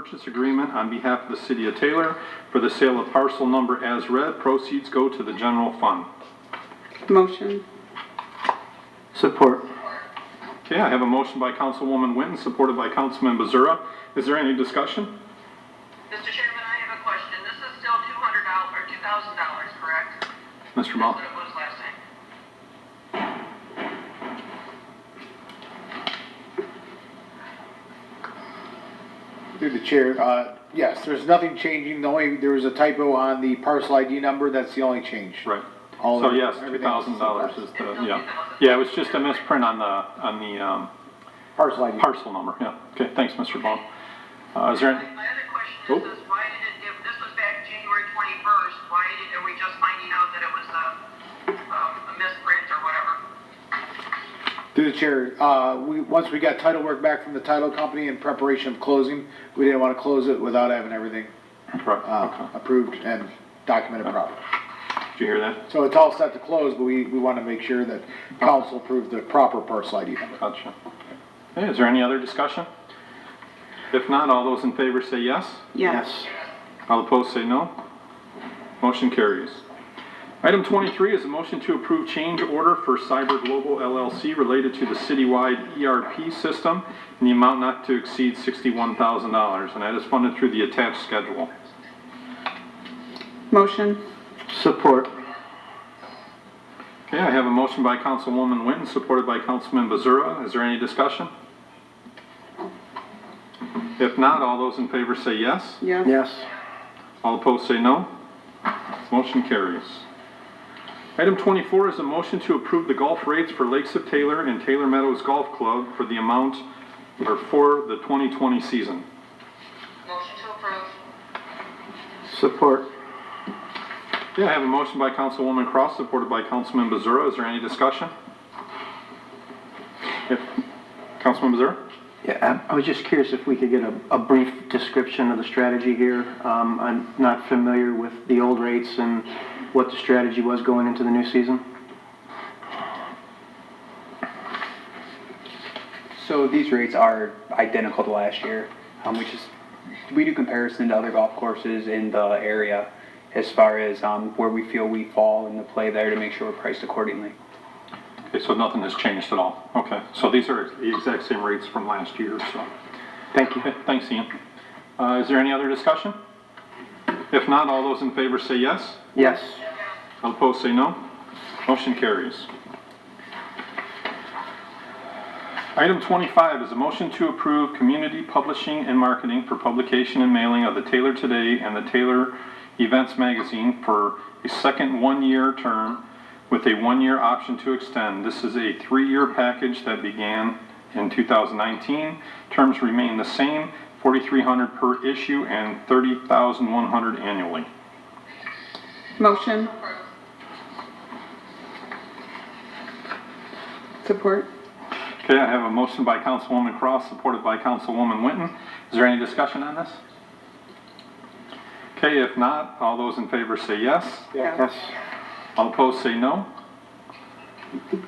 purchase agreement on behalf of the City of Taylor for the sale of parcel number as read. Proceeds go to the general fund. Motion. Support. Okay, I have a motion by Councilwoman Winton, supported by Councilman Bazura. Is there any discussion? Mr. Chairman, I have a question. This is still $200 or $2,000, correct? Mr. Ball? That's what it was last time. Through the chair, yes, there's nothing changing. There was a typo on the parcel ID number. That's the only change. Right. All So of- yes, everything else is $2,000 is the, yeah. Yeah, it was just a misprint on the Parcel ID. parcel number, yeah. Okay, thanks, Mr. Ball. Is there any? My other question is why did it, if this was back January 21st, are we just finding out that it was a misprint or whatever? Through the chair, once we got title work back from the title company in preparation of closing, we didn't want to close it without having everything Right, okay. approved and documented properly. Did you hear that? So it's all set to close, but we want to make sure that council approved the proper parcel ID number. Gotcha. Okay, is there any other discussion? If not, all those in favor say yes. Yes. All opposed say no. Motion carries. Item 23 is a motion to approve change order for Cyber Global LLC related to the citywide ERP system in the amount not to exceed $61,000, and that is funded through the attached schedule. Motion. Support. Okay, I have a motion by Councilwoman Winton, supported by Councilman Bazura. Is there any discussion? If not, all those in favor say yes. Yes. Yes. All opposed say no. Motion carries. Item 24 is a motion to approve the golf rates for Lakes of Taylor and Taylor Meadows Golf Club for the amount, or for the 2020 season. Motion to approve. Support. Yeah, I have a motion by Councilwoman Cross, supported by Councilman Bazura. Is there any discussion? If, Councilman Bazura? Yeah, I was just curious if we could get a brief description of the strategy here. I'm not familiar with the old rates and what the strategy was going into the new season. So these rates are identical to last year. We do comparison to other golf courses in the area as far as where we feel we fall in the play there to make sure we're priced accordingly. Okay, so nothing has changed at all. Okay, so these are the exact same rates from last year, so. Thank you. Okay, thanks, Ian. Is there any other discussion? If not, all those in favor say yes. Yes. All opposed say no. Motion carries. Item 25 is a motion to approve community publishing and marketing for publication and mailing of the Taylor Today and the Taylor Events Magazine for a second one-year term with a one-year option to extend. This is a 3-year package that began in 2019. Terms remain the same, $4,300 per issue and $30,100 annually. Motion. Support. Okay, I have a motion by Councilwoman Cross, supported by Councilwoman Winton. Is there any discussion on this? Okay, if not, all those in favor say yes. Yes. All opposed say no.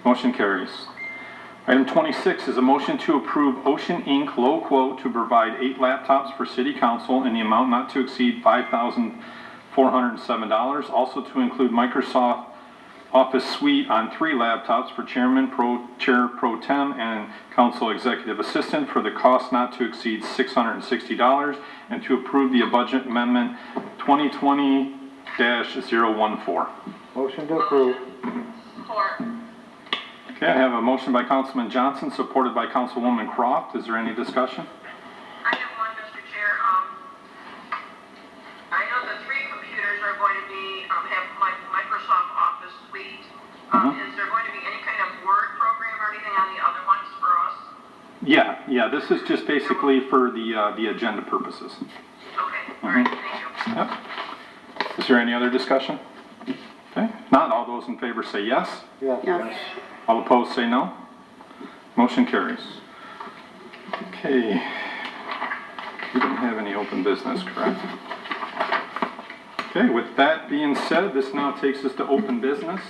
Motion carries. Item 26 is a motion to approve Ocean Inc. low quote to provide 8 laptops for City Council in the amount not to exceed $5,407. Also to include Microsoft Office Suite on 3 laptops for Chairman, Chair Pro Tem, and Council Executive Assistant for the cost not to exceed $660, and to approve the budget amendment 2020-014. Motion to approve. Support. Okay, I have a motion by Councilman Johnson, supported by Councilwoman Croft. Is there any discussion? I have one, Mr. Chair. I know the 3 computers are going to be, have Microsoft Office Suite. Is there going to be any kind of Word program or anything on the other ones for us? Yeah, this is just basically for the agenda purposes. Okay, all right, thank you. Yep. Is there any other discussion? Okay, if not, all those in favor say yes. Yes. All opposed say no. Motion carries. Okay. We don't have any open business, correct? Okay, with that being said, this now takes us to open business.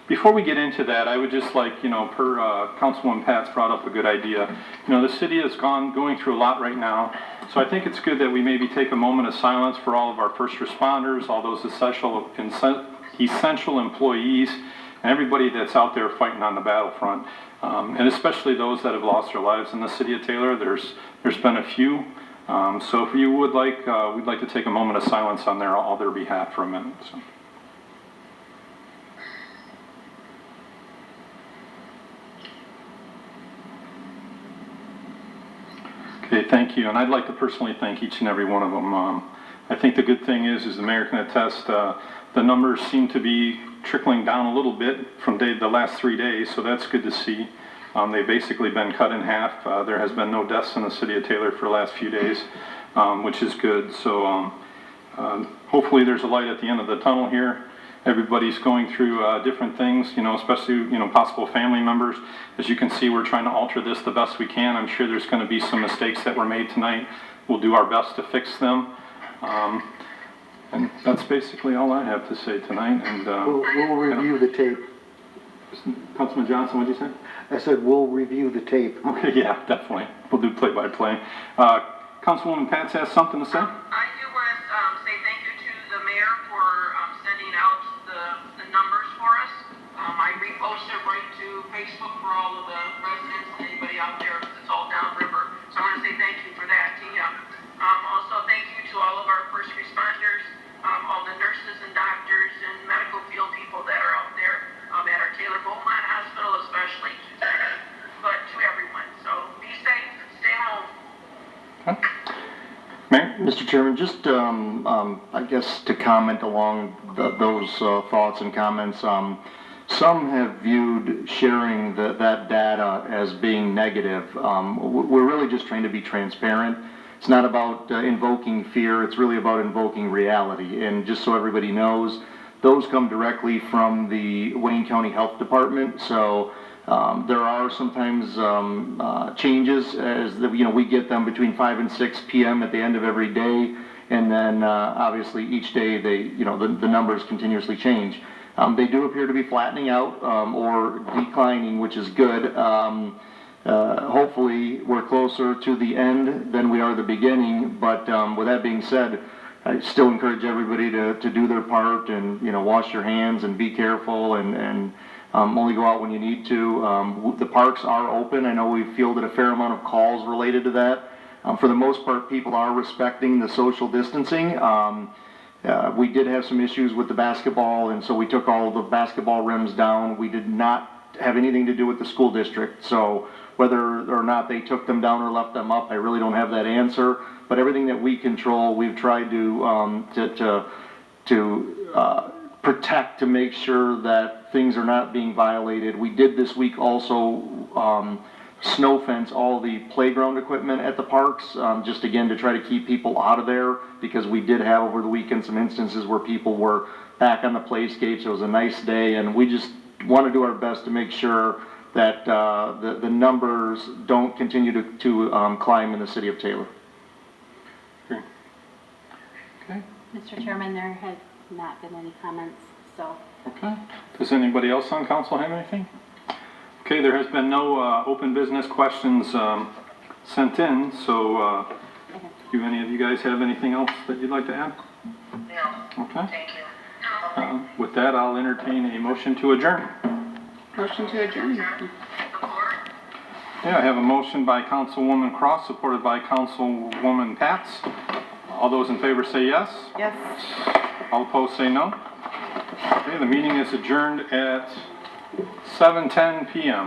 Before we get into that, I would just like, per Councilwoman Pats brought up a good idea. The city is going through a lot right now. So I think it's good that we maybe take a moment of silence for all of our first responders, all those essential employees, and everybody that's out there fighting on the battlefront. And especially those that have lost their lives in the city of Taylor. There's been a few. So if you would like, we'd like to take a moment of silence on all their behalf for a minute. So. Okay, thank you. And I'd like to personally thank each and every one of them. I think the good thing is the mayor can attest, the numbers seem to be trickling down a little bit from the last 3 days, so that's good to see. They've basically been cut in half. There has been no deaths in the city of Taylor for the last few days, which is good. So hopefully there's a light at the end of the tunnel here. Everybody's going through different things, especially, possible family members. As you can see, we're trying to alter this the best we can. I'm sure there's going to be some mistakes that were made tonight. We'll do our best to fix them. And that's basically all I have to say tonight. And We'll review the tape. Councilman Johnson, what'd you say? I said, we'll review the tape. Okay, yeah, definitely. We'll do play-by-play. Councilwoman Pats has something to say? I do want to say thank you to the mayor for sending out the numbers for us. I reposted right to Facebook for all of the residents and anybody out there, because it's all downriver. So I want to say thank you for that to you. Also, thank you to all of our first responders, all the nurses and doctors and medical field people that are out there at our Taylor Beaumont Hospital especially, but to everyone. So be safe, stay home. Mayor? Mr. Chairman, just, I guess to comment along those thoughts and comments, some have viewed sharing that data as being negative. We're really just trying to be transparent. It's not about invoking fear, it's really about invoking reality. And just so everybody knows, those come directly from the Wayne County Health Department. So there are sometimes changes as we get them between 5 and 6 p.m. at the end of every day, and then obviously each day the numbers continuously change. They do appear to be flattening out or declining, which is good. Hopefully we're closer to the end than we are the beginning, but with that being said, I still encourage everybody to do their part and wash your hands and be careful and only go out when you need to. The parks are open. I know we've fielded a fair amount of calls related to that. For the most part, people are respecting the social distancing. We did have some issues with the basketball, and so we took all the basketball rims down. We did not have anything to do with the school district, so whether or not they took them down or left them up, I really don't have that answer. But everything that we control, we've tried to protect, to make sure that things are not being violated. We did this week also snow fence all the playground equipment at the parks, just again to try to keep people out of there, because we did have over the weekend some instances where people were back on the playscapes. It was a nice day, and we just want to do our best to make sure that the numbers don't continue to climb in the city of Taylor. Okay. Mr. Chairman, there have not been any comments, so. Okay. Does anybody else on council have anything? Okay, there has been no open business questions sent in, so do any of you guys have anything else that you'd like to add? No. Okay. Thank you. With that, I'll entertain a motion to adjourn. Motion to adjourn. Support. Yeah, I have a motion by Councilwoman Cross, supported by Councilwoman Pats. All those in favor say yes. Yes. All opposed say no. Okay, the meeting is adjourned at 7:10 p.m.